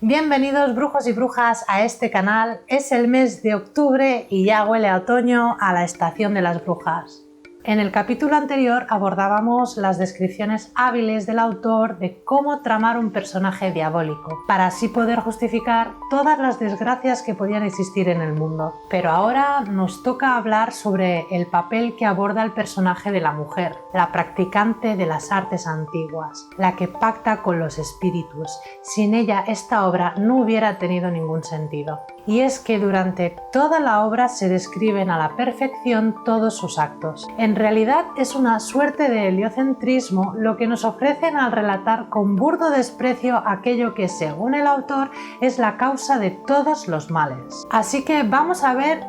Bienvenidos brujos y brujas a este canal. Es el mes de octubre y ya huele a otoño, a la estación de las brujas. En el capítulo anterior abordábamos las descripciones hábiles del autor de cómo tramar un personaje diabólico, para así poder justificar todas las desgracias que podían existir en el mundo. Pero ahora nos toca hablar sobre el papel que aborda el personaje de la mujer, la practicante de las artes antiguas, la que pacta con los espíritus. Sin ella esta obra no hubiera tenido ningún sentido. Y es que durante toda la obra se describen a la perfección todos sus actos. En realidad es una suerte de heliocentrismo lo que nos ofrecen al relatar con burdo desprecio aquello que, según el autor, es la causa de todos los males. Así que vamos a ver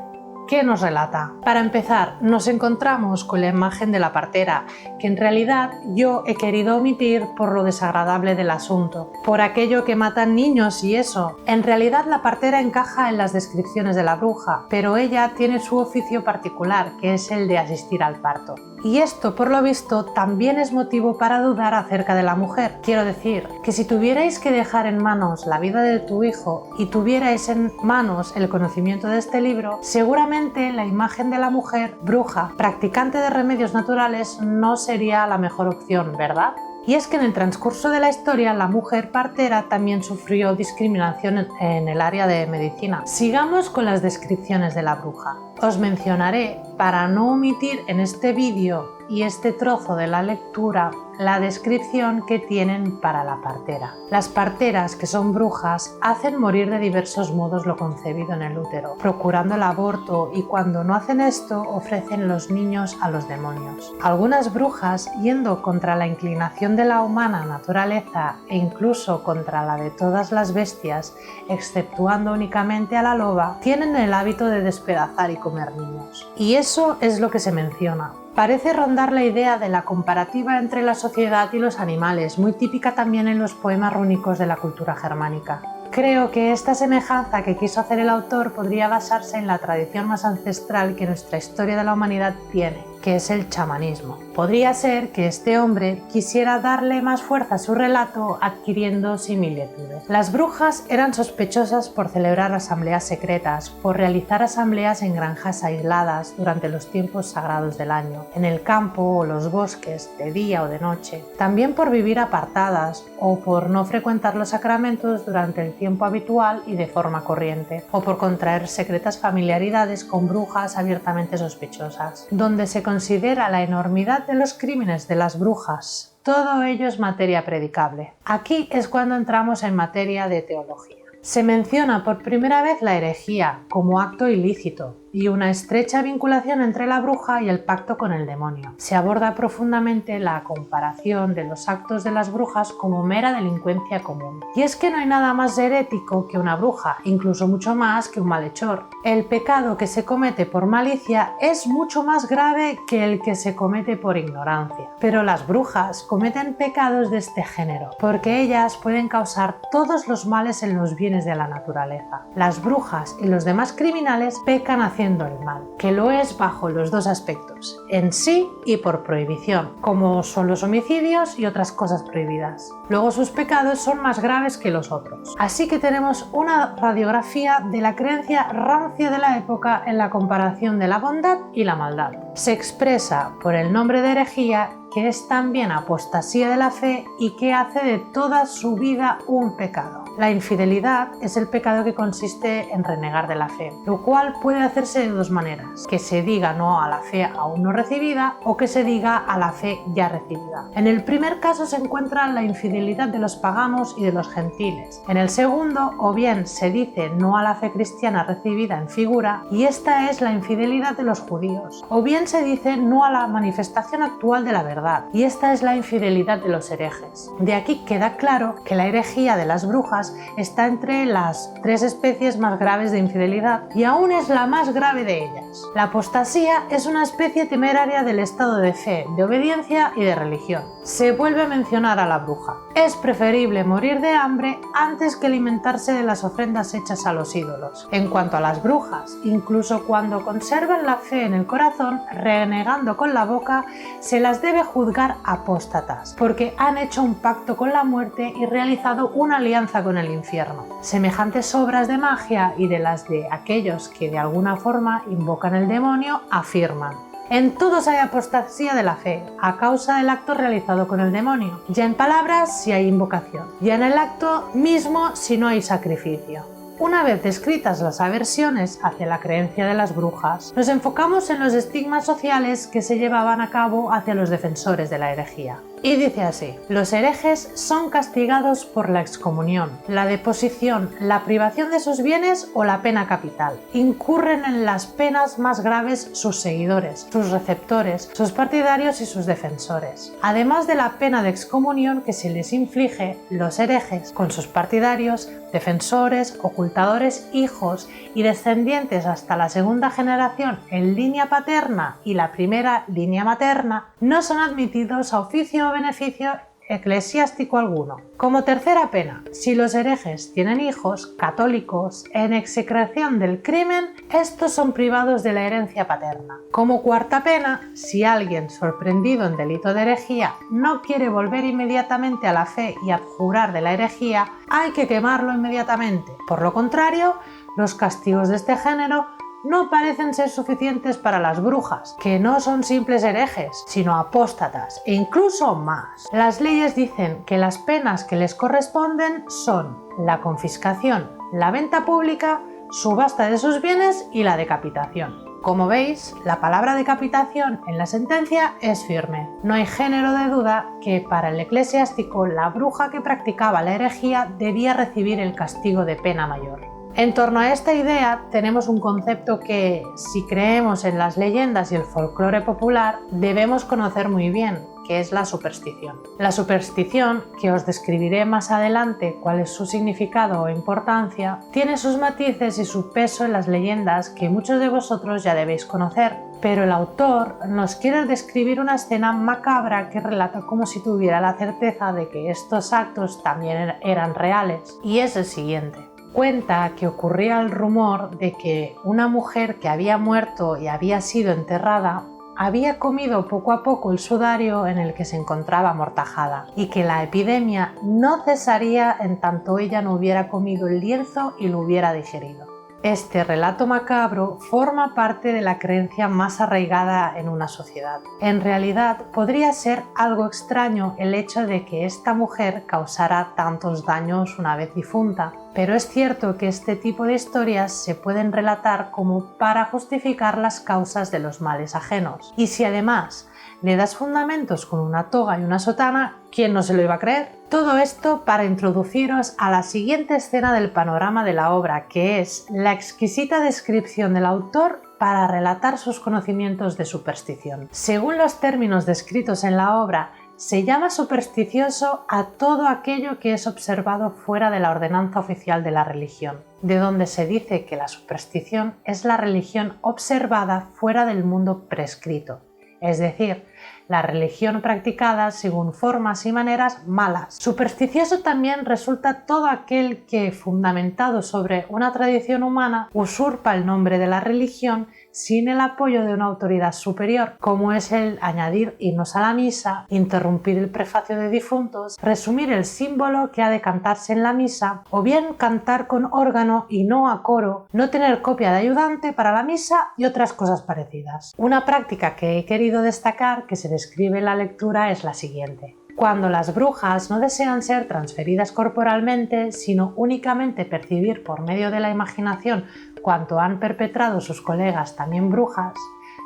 ¿qué nos relata? Para empezar, nos encontramos con la imagen de la partera, que en realidad yo he querido omitir por lo desagradable del asunto, por aquello que matan niños y eso. En realidad la partera encaja en las descripciones de la bruja, pero ella tiene su oficio particular, que es el de asistir al parto. Y esto, por lo visto, también es motivo para dudar acerca de la mujer. Quiero decir, que si tuvierais que dejar en manos la vida de tu hijo y tuvierais en manos el conocimiento de este libro, seguramente la imagen de la mujer bruja, practicante de remedios naturales, no sería la mejor opción, ¿verdad? Y es que en el transcurso de la historia la mujer partera también sufrió discriminación en el área de medicina. Sigamos con las descripciones de la bruja. Os mencionaré, para no omitir en este vídeo y este trozo de la lectura, la descripción que tienen para la partera. Las parteras, que son brujas, hacen morir de diversos modos lo concebido en el útero, procurando el aborto, y cuando no hacen esto ofrecen los niños a los demonios. Algunas brujas, yendo contra la inclinación de la humana naturaleza e incluso contra la de todas las bestias, exceptuando únicamente a la loba, tienen el hábito de despedazar y comer niños. Y eso es lo que se menciona. Parece rondar la idea de la comparativa entre la sociedad y los animales, muy típica también en los poemas rúnicos de la cultura germánica. Creo que esta semejanza que quiso hacer el autor podría basarse en la tradición más ancestral que nuestra historia de la humanidad tiene, que es el chamanismo. Podría ser que este hombre quisiera darle más fuerza a su relato adquiriendo similitudes. Las brujas eran sospechosas por celebrar asambleas secretas, por realizar asambleas en granjas aisladas durante los tiempos sagrados del año, en el campo o los bosques, de día o de noche. También por vivir apartadas o por no frecuentar los sacramentos durante el tiempo habitual y de forma corriente, o por contraer secretas familiaridades con brujas abiertamente sospechosas, donde se considera la enormidad de los crímenes de las brujas. Todo ello es materia predicable. Aquí es cuando entramos en materia de teología. Se menciona por primera vez la herejía como acto ilícito y una estrecha vinculación entre la bruja y el pacto con el demonio. Se aborda profundamente la comparación de los actos de las brujas como mera delincuencia común. Y es que no hay nada más herético que una bruja, incluso mucho más que un malhechor. El pecado que se comete por malicia es mucho más grave que el que se comete por ignorancia. Pero las brujas cometen pecados de este género, porque ellas pueden causar todos los males en los bienes de la naturaleza. Las brujas y los demás criminales pecan haciendo el mal, que lo es bajo los dos aspectos, en sí y por prohibición, como son los homicidios y otras cosas prohibidas. Luego sus pecados son más graves que los otros. Así que tenemos una radiografía de la creencia rancia de la época en la comparación de la bondad y la maldad. Se expresa por el nombre de herejía, que es también apostasía de la fe y que hace de toda su vida un pecado. La infidelidad es el pecado que consiste en renegar de la fe, lo cual puede hacerse de dos maneras: que se diga no a la fe aún no recibida o que se diga a la fe ya recibida. En el primer caso se encuentra la infidelidad de los paganos y de los gentiles. En el segundo, o bien se dice no a la fe cristiana recibida en figura, y esta es la infidelidad de los judíos, o bien se dice no a la manifestación actual de la verdad, y esta es la infidelidad de los herejes. De aquí queda claro que la herejía de las brujas está entre las tres especies más graves de infidelidad y aún es la más grave de ellas. La apostasía es una especie temeraria del estado de fe, de obediencia y de religión. Se vuelve a mencionar a la bruja. Es preferible morir de hambre antes que alimentarse de las ofrendas hechas a los ídolos. En cuanto a las brujas, incluso cuando conservan la fe en el corazón, renegando con la boca, se las debe juzgar apóstatas, porque han hecho un pacto con la muerte y realizado una alianza con el infierno. Semejantes obras de magia y de las de aquellos que de alguna forma invocan el demonio afirman: en todos hay apostasía de la fe, a causa del acto realizado con el demonio, ya en palabras si hay invocación, ya en el acto mismo si no hay sacrificio. Una vez descritas las aversiones hacia la creencia de las brujas, nos enfocamos en los estigmas sociales que se llevaban a cabo hacia los defensores de la herejía. Y dice así: los herejes son castigados por la excomunión, la deposición, la privación de sus bienes o la pena capital. Incurren en las penas más graves sus seguidores, sus receptores, sus partidarios y sus defensores. Además de la pena de excomunión que se les inflige, los herejes, con sus partidarios, defensores, ocultadores, hijos y descendientes hasta la segunda generación en línea paterna y la primera línea materna, no son admitidos a oficio o beneficio eclesiástico alguno. Como tercera pena, si los herejes tienen hijos católicos en execración del crimen, estos son privados de la herencia paterna. Como cuarta pena, si alguien sorprendido en delito de herejía no quiere volver inmediatamente a la fe y abjurar de la herejía, hay que quemarlo inmediatamente. Por lo contrario, los castigos de este género no parecen ser suficientes para las brujas, que no son simples herejes, sino apóstatas, e incluso más. Las leyes dicen que las penas que les corresponden son la confiscación, la venta pública, subasta de sus bienes y la decapitación. Como veis, la palabra decapitación en la sentencia es firme. No hay género de duda que para el eclesiástico la bruja que practicaba la herejía debía recibir el castigo de pena mayor. En torno a esta idea tenemos un concepto que, si creemos en las leyendas y el folclore popular, debemos conocer muy bien, que es la superstición. La superstición, que os describiré más adelante cuál es su significado o importancia, tiene sus matices y su peso en las leyendas que muchos de vosotros ya debéis conocer, pero el autor nos quiere describir una escena macabra que relata como si tuviera la certeza de que estos actos también eran reales, y es el siguiente. Cuenta que ocurría el rumor de que una mujer que había muerto y había sido enterrada había comido poco a poco el sudario en el que se encontraba amortajada y que la epidemia no cesaría en tanto ella no hubiera comido el lienzo y lo hubiera digerido. Este relato macabro forma parte de la creencia más arraigada en una sociedad. En realidad, podría ser algo extraño el hecho de que esta mujer causara tantos daños una vez difunta, pero es cierto que este tipo de historias se pueden relatar como para justificar las causas de los males ajenos. Y si además le das fundamentos con una toga y una sotana, ¿quién no se lo iba a creer? Todo esto para introduciros a la siguiente escena del panorama de la obra, que es la exquisita descripción del autor para relatar sus conocimientos de superstición. Según los términos descritos en la obra, se llama supersticioso a todo aquello que es observado fuera de la ordenanza oficial de la religión, de donde se dice que la superstición es la religión observada fuera del mundo prescrito, es decir, la religión practicada según formas y maneras malas. Supersticioso también resulta todo aquel que, fundamentado sobre una tradición humana, usurpa el nombre de la religión sin el apoyo de una autoridad superior, como es el añadir himnos a la misa, interrumpir el prefacio de difuntos, resumir el símbolo que ha de cantarse en la misa, o bien cantar con órgano y no a coro, no tener copia de ayudante para la misa y otras cosas parecidas. Una práctica que he querido destacar que se describe en la lectura es la siguiente. Cuando las brujas no desean ser transferidas corporalmente, sino únicamente percibir por medio de la imaginación cuanto han perpetrado sus colegas también brujas,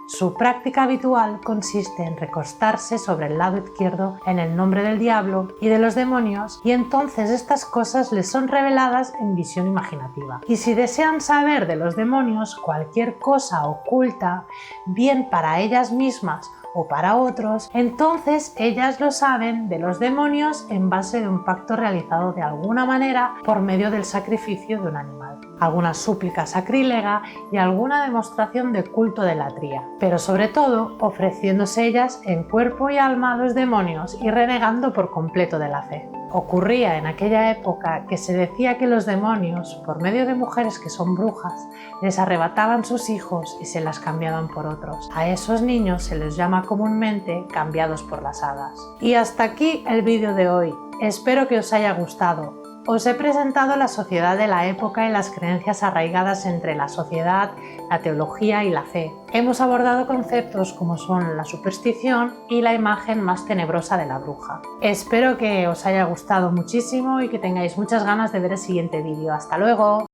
su práctica habitual consiste en recostarse sobre el lado izquierdo en el nombre del diablo y de los demonios, y entonces estas cosas les son reveladas en visión imaginativa. Y si desean saber de los demonios cualquier cosa oculta, bien para ellas mismas o para otros, entonces ellas lo saben de los demonios en base de un pacto realizado de alguna manera por medio del sacrificio de un animal, alguna súplica sacrílega y alguna demostración de culto de latría, pero sobre todo ofreciéndose ellas en cuerpo y alma a los demonios y renegando por completo de la fe. Ocurría en aquella época que se decía que los demonios, por medio de mujeres que son brujas, les arrebataban sus hijos y se las cambiaban por otros. A esos niños se les llama comúnmente cambiados por las hadas. Y hasta aquí el vídeo de hoy. Espero que os haya gustado. Os he presentado la sociedad de la época y las creencias arraigadas entre la sociedad, la teología y la fe. Hemos abordado conceptos como son la superstición y la imagen más tenebrosa de la bruja. Espero que os haya gustado muchísimo y que tengáis muchas ganas de ver el siguiente vídeo. ¡Hasta luego!